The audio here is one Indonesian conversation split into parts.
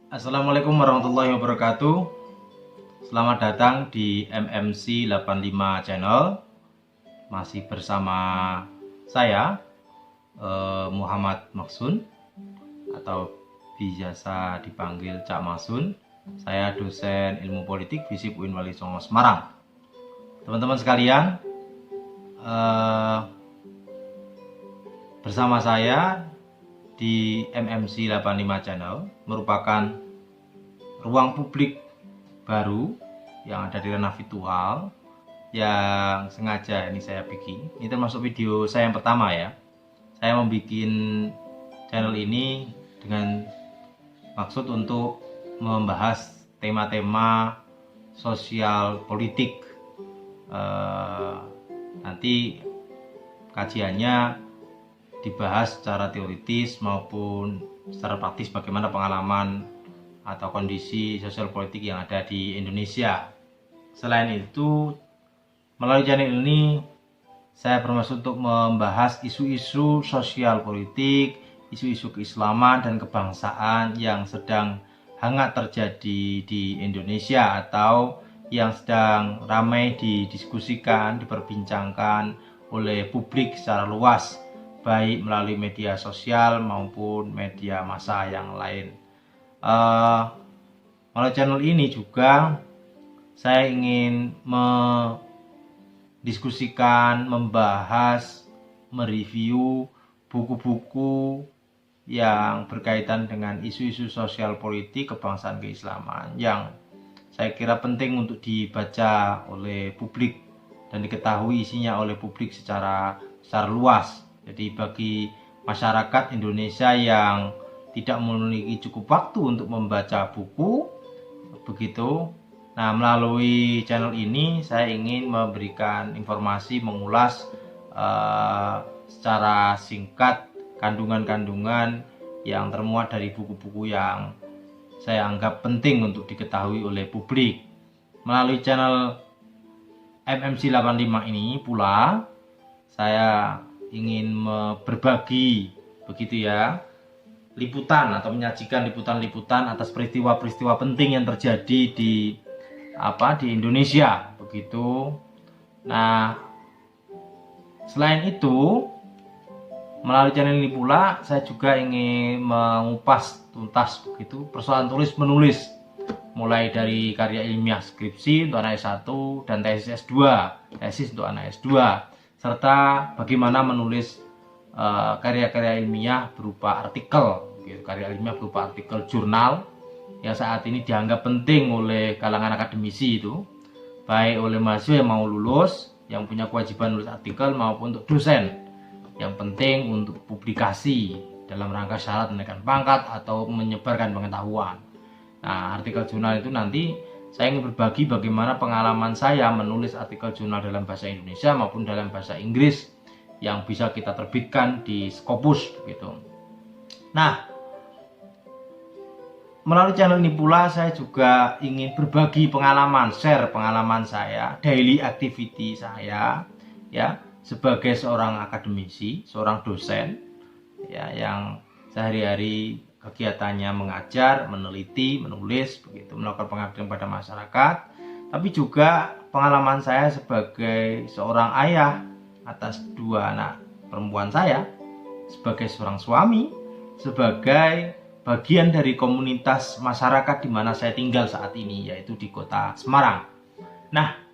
Assalamualaikum warahmatullahi wabarakatuh. Selamat datang di MMC 85 Channel. Masih bersama saya Muhammad Maksun atau biasa dipanggil Cak Masun. Saya dosen ilmu politik FISIP UIN Wali Songo Semarang. Teman-teman sekalian, bersama saya di MMC 85 Channel merupakan ruang publik baru yang ada di ranah virtual yang sengaja ini saya bikin. Ini termasuk video saya yang pertama ya. Saya membuat channel ini dengan maksud untuk membahas tema-tema sosial politik. Nanti kajiannya dibahas secara teoritis maupun secara praktis bagaimana pengalaman atau kondisi sosial politik yang ada di Indonesia. Selain itu, melalui channel ini saya bermaksud untuk membahas isu-isu sosial politik, isu-isu keislaman dan kebangsaan yang sedang hangat terjadi di Indonesia atau yang sedang ramai didiskusikan, diperbincangkan oleh publik secara luas, baik melalui media sosial maupun media massa yang lain. Melalui channel ini juga saya ingin mendiskusikan, membahas, mereview buku-buku yang berkaitan dengan isu-isu sosial politik, kebangsaan, keislaman yang saya kira penting untuk dibaca oleh publik dan diketahui isinya oleh publik secara luas. Jadi bagi masyarakat Indonesia yang tidak memiliki cukup waktu untuk membaca buku, begitu. Nah, melalui channel ini saya ingin memberikan informasi, mengulas secara singkat kandungan-kandungan yang termuat dari buku-buku yang saya anggap penting untuk diketahui oleh publik. Melalui channel MMC 85 ini pula saya ingin berbagi begitu ya, liputan atau menyajikan liputan-liputan atas peristiwa-peristiwa penting yang terjadi di Indonesia begitu. Nah, selain itu, melalui channel ini pula saya juga ingin mengupas tuntas begitu persoalan tulis menulis, mulai dari karya ilmiah skripsi untuk anak S1 dan tesis S2, tesis untuk anak S2, serta bagaimana menulis karya-karya ilmiah berupa artikel, karya ilmiah berupa artikel jurnal yang saat ini dianggap penting oleh kalangan akademisi itu, baik oleh mahasiswa yang mau lulus, yang punya kewajiban menulis artikel, maupun untuk dosen yang penting untuk publikasi dalam rangka syarat menaikkan pangkat atau menyebarkan pengetahuan. Nah, artikel jurnal itu nanti saya ingin berbagi bagaimana pengalaman saya menulis artikel jurnal dalam bahasa Indonesia maupun dalam bahasa Inggris yang bisa kita terbitkan di Scopus begitu. Nah, melalui channel ini pula saya juga ingin berbagi pengalaman, share pengalaman saya, daily activity saya ya sebagai seorang akademisi, seorang dosen ya yang sehari-hari kegiatannya mengajar, meneliti, menulis, begitu, melakukan pengabdian pada masyarakat, tapi juga pengalaman saya sebagai seorang ayah atas 2 anak perempuan saya, sebagai seorang suami, sebagai bagian dari komunitas masyarakat di mana saya tinggal saat ini, yaitu di kota Semarang. Nah,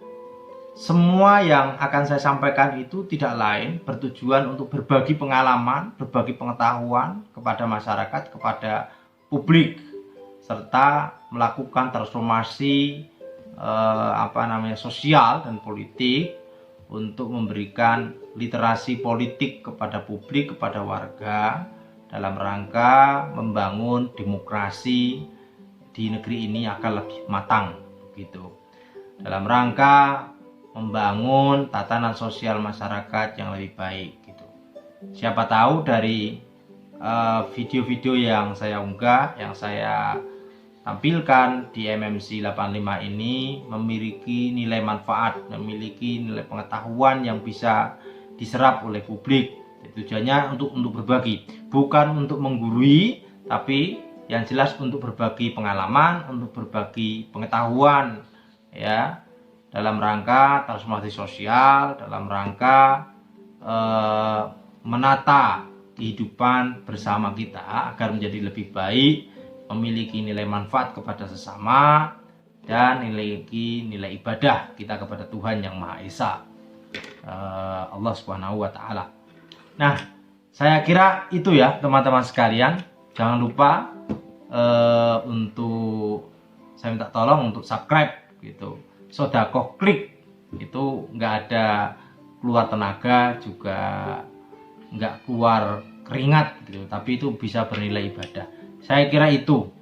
semua yang akan saya sampaikan itu tidak lain bertujuan untuk berbagi pengalaman, berbagi pengetahuan kepada masyarakat, kepada publik, serta melakukan transformasi sosial dan politik untuk memberikan literasi politik kepada publik, kepada warga dalam rangka membangun demokrasi di negeri ini akan lebih matang gitu. Dalam rangka membangun tatanan sosial masyarakat yang lebih baik gitu. Siapa tahu dari video-video yang saya unggah, yang saya tampilkan di MMC 85 ini memiliki nilai manfaat, memiliki nilai pengetahuan yang bisa diserap oleh publik. Tujuannya untuk berbagi, bukan untuk menggurui, tapi Yang jelas untuk berbagi pengalaman, untuk berbagi pengetahuan, ya, dalam rangka transformasi sosial, dalam rangka menata kehidupan bersama kita agar menjadi lebih baik, memiliki nilai manfaat kepada sesama, dan memiliki nilai ibadah kita kepada Tuhan Yang Maha Esa, Allah Subhanahu wa Ta'ala. Nah, saya kira itu ya teman-teman sekalian. Jangan lupa untuk saya minta tolong untuk subscribe gitu. Sodakoh klik itu nggak ada keluar tenaga, juga nggak keluar keringat gitu, tapi itu bisa bernilai ibadah. Saya kira itu